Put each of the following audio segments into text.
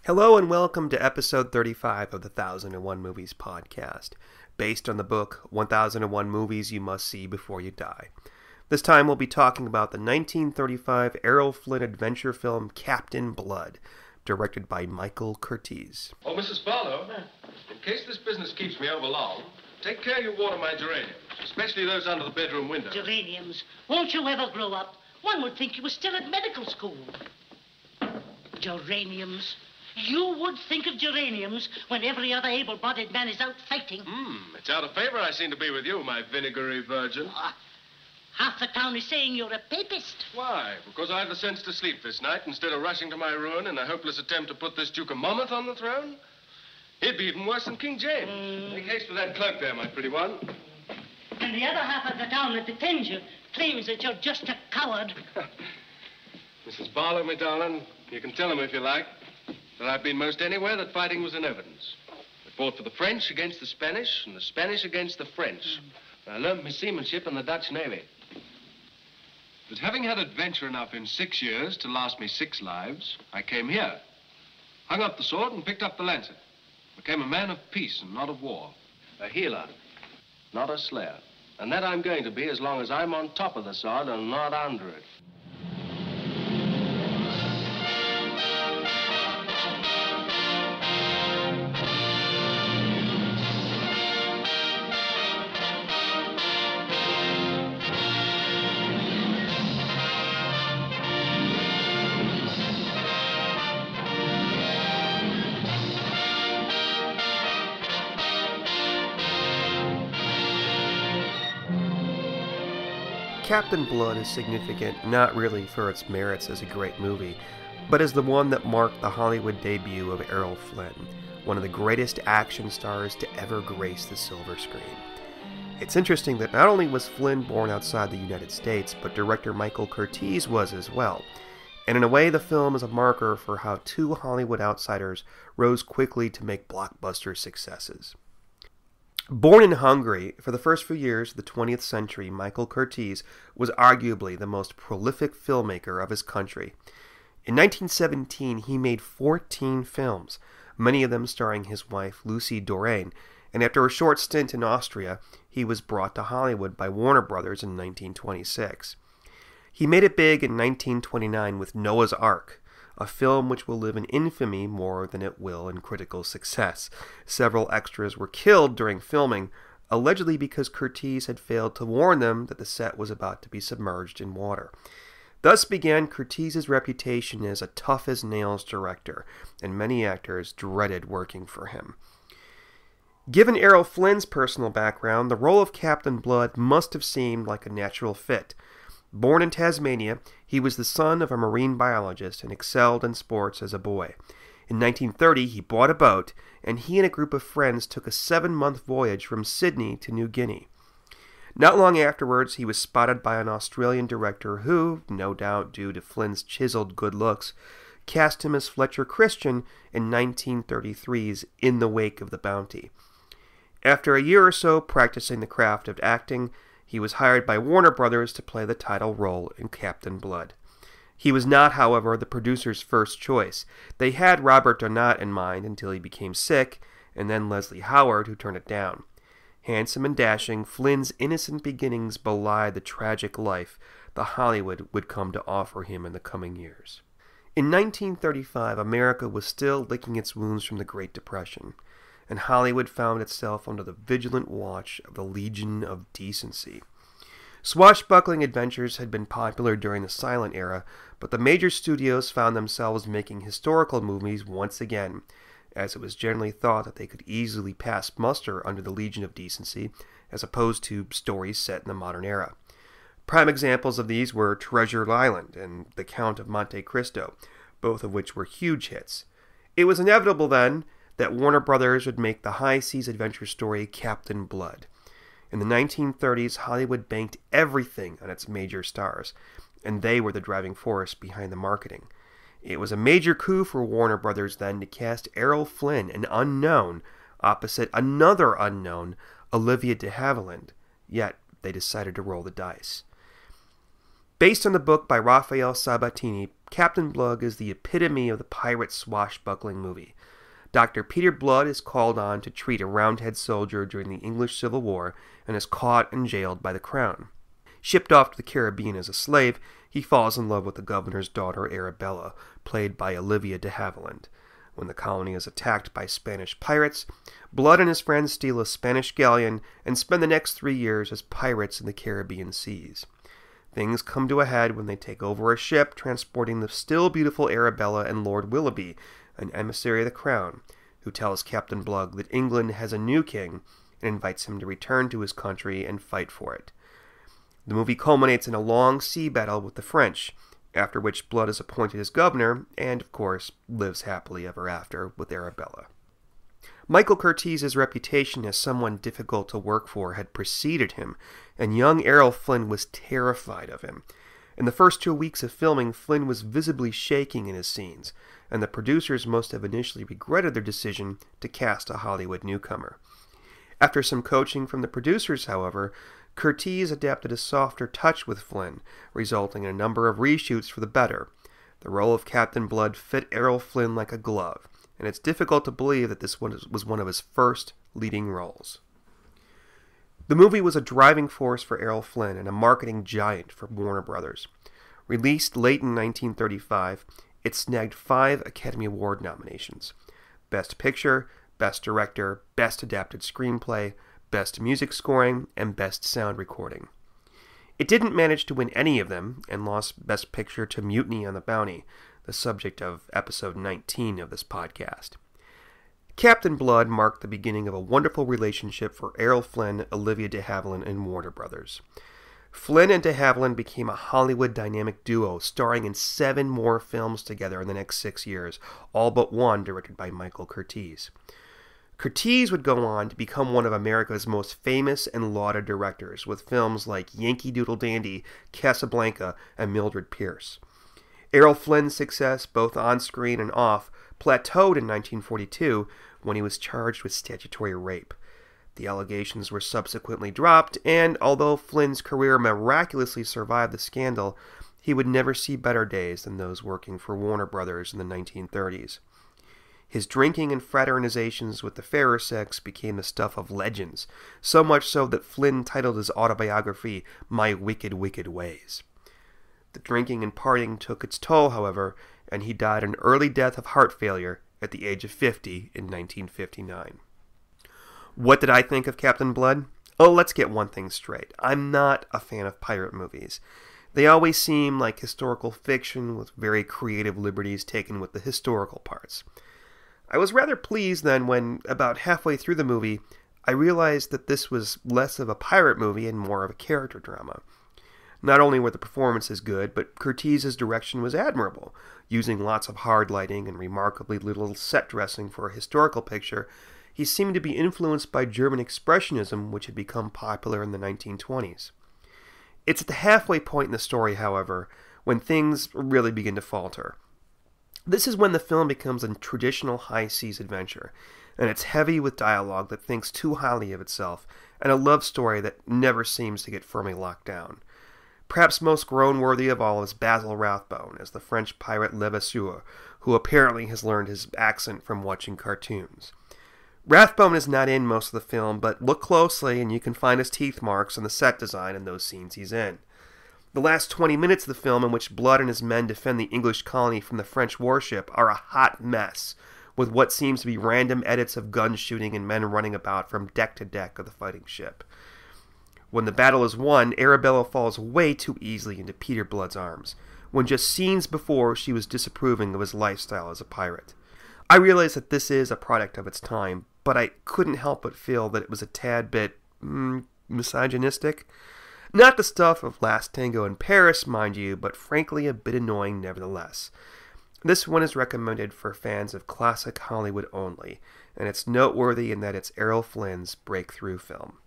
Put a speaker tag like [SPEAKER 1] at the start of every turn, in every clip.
[SPEAKER 1] Hello and welcome to episode 35 of the 1001 Movies podcast, based on the book 1001 Movies You Must See Before You Die. This time we'll be talking about the 1935 Errol Flynn adventure film Captain Blood, directed by Michael Curtiz.
[SPEAKER 2] Oh, Mrs. Barlow, in case this business keeps me over long, take care you water my geraniums, especially those under the bedroom window.
[SPEAKER 3] Geraniums? Won't you ever grow up? One would think you were still at medical school. Geraniums? You would think of geraniums when every other able-bodied man is out fighting.
[SPEAKER 2] It's out of favor I seem to be with you, my vinegary virgin.
[SPEAKER 3] Half the town is saying you're a papist.
[SPEAKER 2] Why? Because I had the sense to sleep this night instead of rushing to my ruin in a hopeless attempt to put this Duke of Monmouth on the throne? He'd be even worse than King James. Make haste with that cloak there, my pretty one.
[SPEAKER 3] And the other half of the town that defends you claims that you're just a coward.
[SPEAKER 2] Mrs. Barlow, my darling, you can tell him if you like that I've been most anywhere that fighting was in evidence. I fought for the French against the Spanish and the Spanish against the French. I learned my seamanship in the Dutch Navy. But having had adventure enough in 6 years to last me 6 lives, I came here, hung up the sword and picked up the lancet. Became a man of peace and not of war. A healer, not a slayer. And that I'm going to be as long as I'm on top of the sword and not under it.
[SPEAKER 1] Captain Blood is significant not really for its merits as a great movie, but as the one that marked the Hollywood debut of Errol Flynn, one of the greatest action stars to ever grace the silver screen. It's interesting that not only was Flynn born outside the United States, but director Michael Curtiz was as well. And in a way, the film is a marker for how two Hollywood outsiders rose quickly to make blockbuster successes. Born in Hungary, for the first few years of the 20th century, Michael Curtiz was arguably the most prolific filmmaker of his country. In 1917, he made 14 films, many of them starring his wife Lucy Doraine, and after a short stint in Austria, he was brought to Hollywood by Warner Brothers in 1926. He made it big in 1929 with Noah's Ark, a film which will live in infamy more than it will in critical success. Several extras were killed during filming, allegedly because Curtiz had failed to warn them that the set was about to be submerged in water. Thus began Curtiz's reputation as a tough-as-nails director, and many actors dreaded working for him. Given Errol Flynn's personal background, the role of Captain Blood must have seemed like a natural fit. Born in Tasmania, he was the son of a marine biologist and excelled in sports as a boy. In 1930, he bought a boat, and he and a group of friends took a 7-month voyage from Sydney to New Guinea. Not long afterwards, he was spotted by an Australian director who, no doubt due to Flynn's chiseled good looks, cast him as Fletcher Christian in 1933's In the Wake of the Bounty. After a year or so practicing the craft of acting, he was hired by Warner Brothers to play the title role in Captain Blood. He was not, however, the producer's first choice. They had Robert Donat in mind until he became sick, and then Leslie Howard, who turned it down. Handsome and dashing, Flynn's innocent beginnings belied the tragic life the Hollywood would come to offer him in the coming years. In 1935, America was still licking its wounds from the Great Depression, and Hollywood found itself under the vigilant watch of the Legion of Decency. Swashbuckling adventures had been popular during the silent era, but the major studios found themselves making historical movies once again, as it was generally thought that they could easily pass muster under the Legion of Decency, as opposed to stories set in the modern era. Prime examples of these were Treasure Island and The Count of Monte Cristo, both of which were huge hits. It was inevitable, then, that Warner Brothers would make the high seas adventure story Captain Blood. In the 1930s, Hollywood banked everything on its major stars, and they were the driving force behind the marketing. It was a major coup for Warner Brothers then to cast Errol Flynn, an unknown, opposite another unknown, Olivia de Havilland, yet they decided to roll the dice. Based on the book by Raphael Sabatini, Captain Blood is the epitome of the pirate swashbuckling movie. Dr. Peter Blood is called on to treat a Roundhead soldier during the English Civil War and is caught and jailed by the Crown. Shipped off to the Caribbean as a slave, he falls in love with the governor's daughter Arabella, played by Olivia de Havilland. When the colony is attacked by Spanish pirates, Blood and his friends steal a Spanish galleon and spend the next 3 years as pirates in the Caribbean seas. Things come to a head when they take over a ship transporting the still beautiful Arabella and Lord Willoughby, an emissary of the Crown, who tells Captain Blood that England has a new king and invites him to return to his country and fight for it. The movie culminates in a long sea battle with the French, after which Blood is appointed as governor and, of course, lives happily ever after with Arabella. Michael Curtiz's reputation as someone difficult to work for had preceded him, and young Errol Flynn was terrified of him. In the first 2 weeks of filming, Flynn was visibly shaking in his scenes, and the producers must have initially regretted their decision to cast a Hollywood newcomer. After some coaching from the producers, however, Curtiz adapted a softer touch with Flynn, resulting in a number of reshoots for the better. The role of Captain Blood fit Errol Flynn like a glove, and it's difficult to believe that this was one of his first leading roles. The movie was a driving force for Errol Flynn and a marketing giant for Warner Brothers. Released late in 1935, it snagged 5 Academy Award nominations: Best Picture, Best Director, Best Adapted Screenplay, Best Music Scoring, and Best Sound Recording. It didn't manage to win any of them, and lost Best Picture to Mutiny on the Bounty, the subject of episode 19 of this podcast. Captain Blood marked the beginning of a wonderful relationship for Errol Flynn, Olivia de Havilland, and Warner Brothers. Flynn and de Havilland became a Hollywood dynamic duo, starring in 7 more films together in the next 6 years, all but one directed by Michael Curtiz. Curtiz would go on to become one of America's most famous and lauded directors, with films like Yankee Doodle Dandy, Casablanca, and Mildred Pierce. Errol Flynn's success, both on-screen and off, plateaued in 1942 when he was charged with statutory rape. The allegations were subsequently dropped, and although Flynn's career miraculously survived the scandal, he would never see better days than those working for Warner Brothers in the 1930s. His drinking and fraternizations with the fairer sex became the stuff of legends, so much so that Flynn titled his autobiography, My Wicked, Wicked Ways. The drinking and partying took its toll, however, and he died an early death of heart failure at the age of 50 in 1959. What did I think of Captain Blood? Oh, let's get one thing straight. I'm not a fan of pirate movies. They always seem like historical fiction with very creative liberties taken with the historical parts. I was rather pleased then when, about halfway through the movie, I realized that this was less of a pirate movie and more of a character drama. Not only were the performances good, but Curtiz's direction was admirable, using lots of hard lighting and remarkably little set dressing for a historical picture. He seemed to be influenced by German Expressionism, which had become popular in the 1920s. It's at the halfway point in the story, however, when things really begin to falter. This is when the film becomes a traditional high seas adventure, and it's heavy with dialogue that thinks too highly of itself, and a love story that never seems to get firmly locked down. Perhaps most groan-worthy of all is Basil Rathbone as the French pirate Levasseur, who apparently has learned his accent from watching cartoons. Rathbone is not in most of the film, but look closely and you can find his teeth marks on the set design in those scenes he's in. The last 20 minutes of the film, in which Blood and his men defend the English colony from the French warship, are a hot mess, with what seems to be random edits of gun shooting and men running about from deck to deck of the fighting ship. When the battle is won, Arabella falls way too easily into Peter Blood's arms, when just scenes before she was disapproving of his lifestyle as a pirate. I realize that this is a product of its time, but I couldn't help but feel that it was a tad bit misogynistic. Not the stuff of Last Tango in Paris, mind you, but frankly a bit annoying nevertheless. This one is recommended for fans of classic Hollywood only, and it's noteworthy in that it's Errol Flynn's breakthrough film.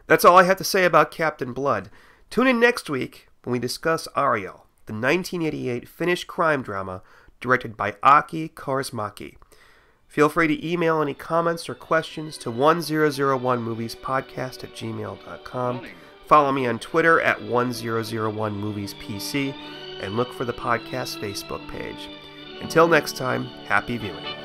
[SPEAKER 1] That's all I have to say about Captain Blood. Tune in next week when we discuss Ariel, the 1988 Finnish crime drama directed by Aki Kaurismäki. Feel free to email any comments or questions to 1001moviespodcast@gmail.com. Follow me on Twitter at 1001moviespc, and look for the podcast Facebook page. Until next time, happy viewing.